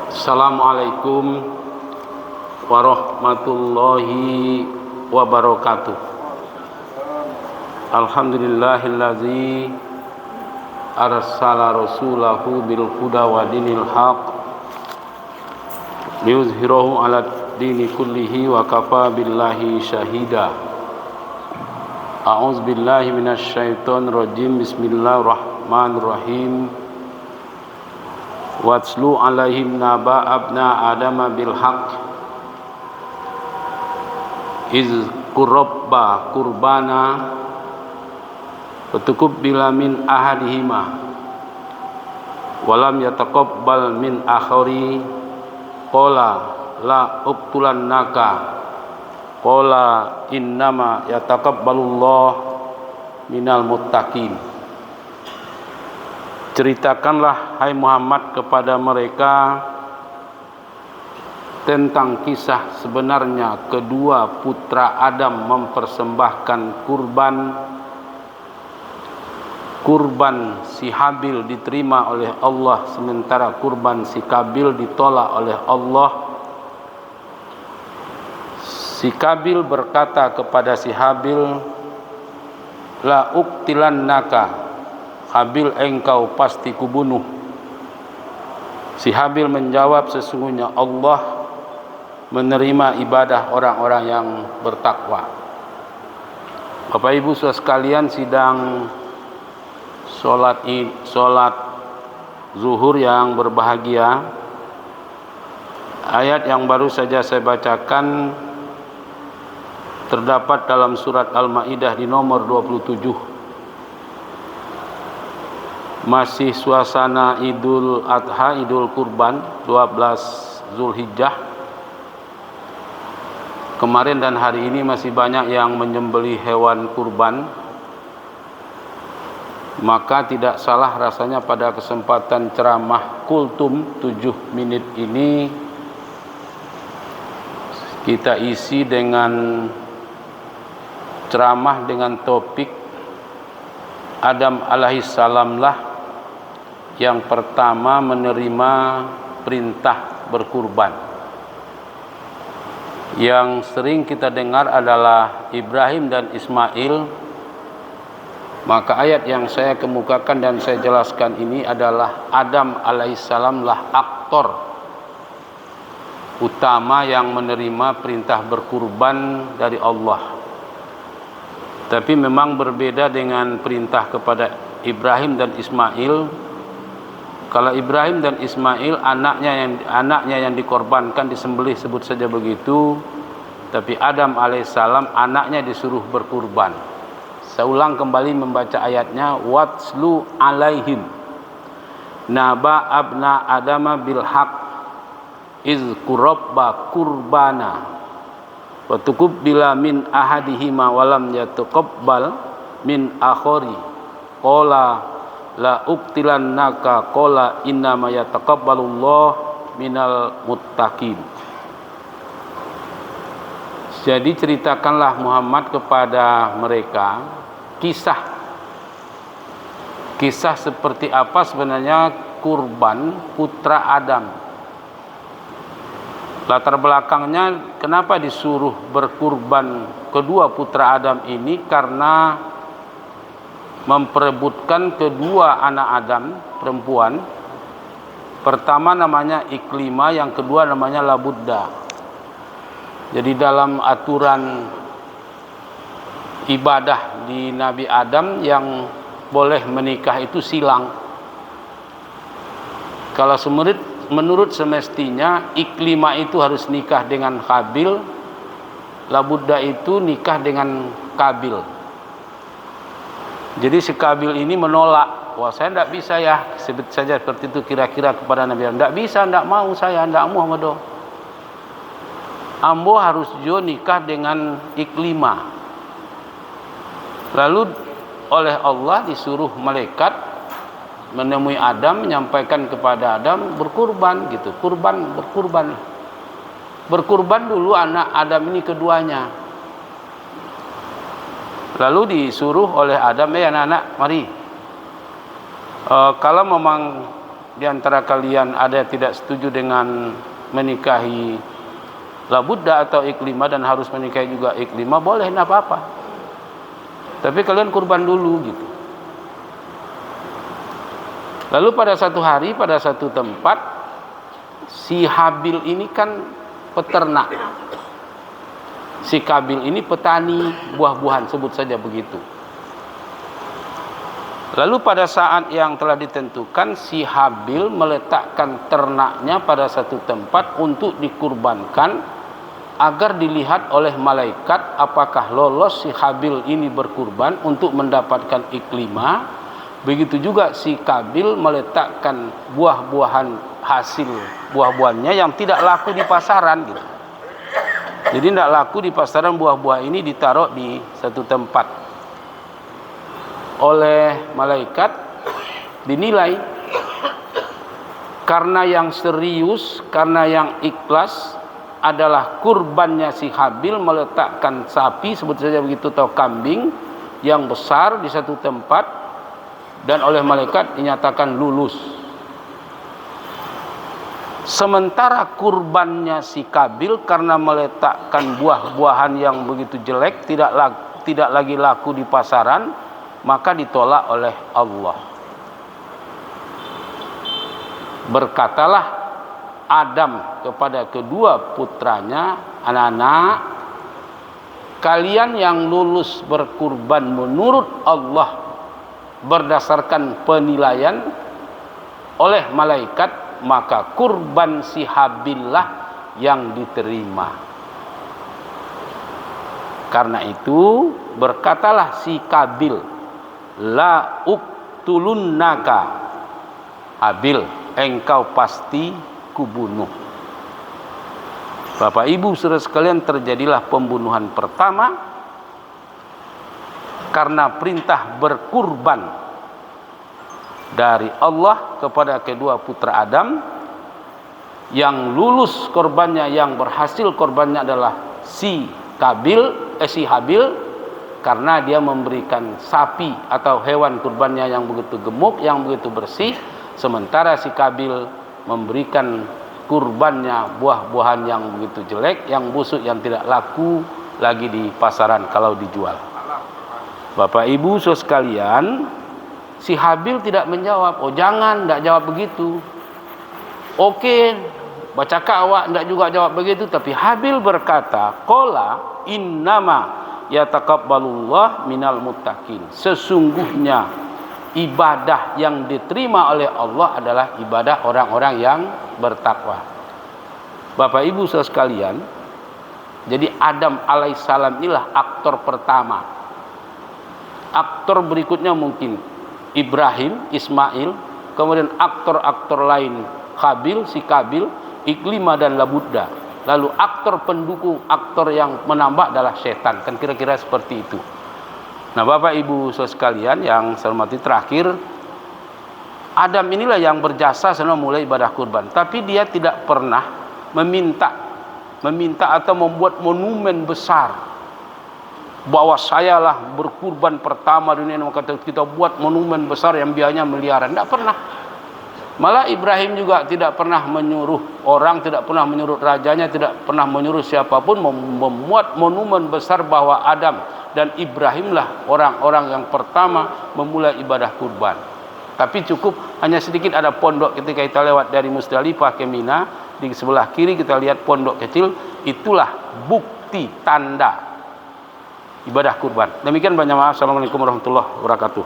Assalamualaikum warahmatullahi wabarakatuh. Alhamdulillahillazi arsala rasulahu bil huda wa dinil haq liyuzhirahu ala dini kullihi wa kafa billahi syahida. A'udzu billahi minasy syaithanir rajim. Bismillahirrahmanirrahim. Watslu alaihim naba abna adama bil haq iz qurba qurbana watukubbila min ahadihima walam yataqabbal min akhari qala la uqtulannaka qala innama yataqabbalullah minal muttaqin. Ceritakanlah hai Muhammad kepada mereka tentang kisah sebenarnya kedua putra Adam mempersembahkan kurban si Habil diterima oleh Allah, sementara kurban si Kabil ditolak oleh Allah. Si Kabil berkata kepada si Habil, la uqtilannaka, Habil, engkau pasti kubunuh. Si Habil menjawab, sesungguhnya Allah menerima ibadah orang-orang yang bertakwa. Bapak Ibu saudara sekalian, sidang sholat zuhur yang berbahagia, ayat yang baru saja saya bacakan terdapat dalam surat Al-Maidah di nomor 27. Masih suasana Idul Adha, Idul Kurban 12 Zulhijjah. Kemarin dan hari ini masih banyak yang menyembelih hewan kurban. Maka tidak salah rasanya pada kesempatan ceramah kultum 7 menit ini kita isi dengan ceramah dengan topik Adam alaihissalam lah yang pertama menerima perintah berkurban. Yang sering kita dengar adalah Ibrahim dan Ismail. Maka ayat yang saya kemukakan dan saya jelaskan ini adalah Adam alaihissalam lah aktor utama yang menerima perintah berkurban dari Allah. Tapi memang berbeda dengan perintah kepada Ibrahim dan Ismail. Kalau Ibrahim dan Ismail anaknya yang dikorbankan, disembelih, sebut saja begitu. Tapi Adam alaihissalam anaknya disuruh berkurban. Saya ulang kembali membaca ayatnya. Watslu alaihim naba abna adama bil haq iz qurba qurbana wa tukubbila min ahadihima walam yataqabbal min akhari qala la uqtilannaka qala innama yataqabbalullah minal muttaqin. Jadi ceritakanlah Muhammad kepada mereka kisah seperti apa sebenarnya kurban putra Adam. Latar belakangnya kenapa disuruh berkurban kedua putra Adam ini, karena memperebutkan kedua anak Adam perempuan. Pertama namanya Iklima, yang kedua namanya Labudda. Jadi dalam aturan ibadah di Nabi Adam yang boleh menikah itu silang. Kalau menurut semestinya Iklima itu harus nikah dengan Habil, Labudda itu nikah dengan Kabil. Jadi si Kabil ini menolak, wah saya tidak bisa ya, sebut saja seperti itu kira-kira kepada Nabi Adam. Tidak bisa, tidak mau saya, tidak mau Muhammad. Ambo harus jo nikah dengan Iklima. Lalu oleh Allah disuruh malaikat menemui Adam, menyampaikan kepada Adam berkurban gitu, berkurban dulu anak Adam ini keduanya. Lalu disuruh oleh Adam, anak-anak mari, kalau memang di antara kalian ada yang tidak setuju dengan menikahi Labudda atau Iklimah dan harus menikahi juga Iklimah, boleh, tidak apa-apa. Tapi kalian kurban dulu gitu. Lalu pada satu hari, pada satu tempat, si Habil ini kan peternak, si Kabil ini petani buah-buahan, sebut saja begitu. Lalu pada saat yang telah ditentukan, si Habil meletakkan ternaknya pada satu tempat untuk dikurbankan agar dilihat oleh malaikat apakah lolos si Habil ini berkurban untuk mendapatkan Iklimah. Begitu juga si Kabil meletakkan buah-buahan hasil buah-buahannya yang tidak laku di pasaran gitu. Jadi tidak laku di pasaran, buah-buah ini ditaruh di satu tempat oleh malaikat, dinilai karena yang serius, karena yang ikhlas adalah kurbannya si Habil meletakkan sapi, sebut saja begitu, atau kambing yang besar di satu tempat, dan oleh malaikat dinyatakan lulus. Sementara kurbannya si Kabil karena meletakkan buah-buahan yang begitu jelek, tidak lagi laku di pasaran, maka ditolak oleh Allah. Berkatalah Adam kepada kedua putranya, anak-anak, kalian yang lulus berkurban menurut Allah berdasarkan penilaian oleh malaikat, maka kurban si Habillah yang diterima. Karena itu berkatalah si Kabil, la uktulunnaka, Habil, engkau pasti kubunuh. Bapak Ibu saudara sekalian, terjadilah pembunuhan pertama karena perintah berkurban dari Allah kepada kedua putra Adam. Yang lulus korbannya, yang berhasil korbannya adalah si Habil, karena dia memberikan sapi atau hewan kurbannya yang begitu gemuk, yang begitu bersih. Sementara si Kabil memberikan kurbannya buah-buahan yang begitu jelek, yang busuk, yang tidak laku lagi di pasaran kalau dijual. Bapak Ibu saudara sekalian, si Habil tidak menjawab. Oh jangan, tidak jawab begitu. Oke, baca awak tidak juga jawab begitu. Tapi Habil berkata, qala innama yataqabbalullah minal muttaqin. Sesungguhnya ibadah yang diterima oleh Allah adalah ibadah orang-orang yang bertakwa. Bapak Ibu saudara sekalian, jadi Adam alaihissalam inilah aktor pertama. Aktor berikutnya mungkin Ibrahim, Ismail, kemudian aktor-aktor lain Kabil, si Kabil, Iklimah dan Labudda. Lalu aktor pendukung, aktor yang menambah adalah setan. Kan kira-kira seperti itu. Nah Bapak Ibu saudara sekalian yang saya hormati, terakhir, Adam inilah yang berjasa selama mulai ibadah kurban. Tapi dia tidak pernah meminta atau membuat monumen besar bahwa sayalah berkurban pertama dunia, maka kita buat monumen besar yang biayanya miliaran. Tidak pernah. Malah Ibrahim juga tidak pernah menyuruh orang, tidak pernah menyuruh rajanya, tidak pernah menyuruh siapapun membuat monumen besar bahwa Adam dan Ibrahimlah orang-orang yang pertama memulai ibadah kurban. Tapi cukup hanya sedikit ada pondok ketika kita lewat dari Musdalifah ke Mina, di sebelah kiri kita lihat pondok kecil, itulah bukti tanda ibadah kurban. Demikian, banyak maaf. Assalamualaikum warahmatullahi wabarakatuh.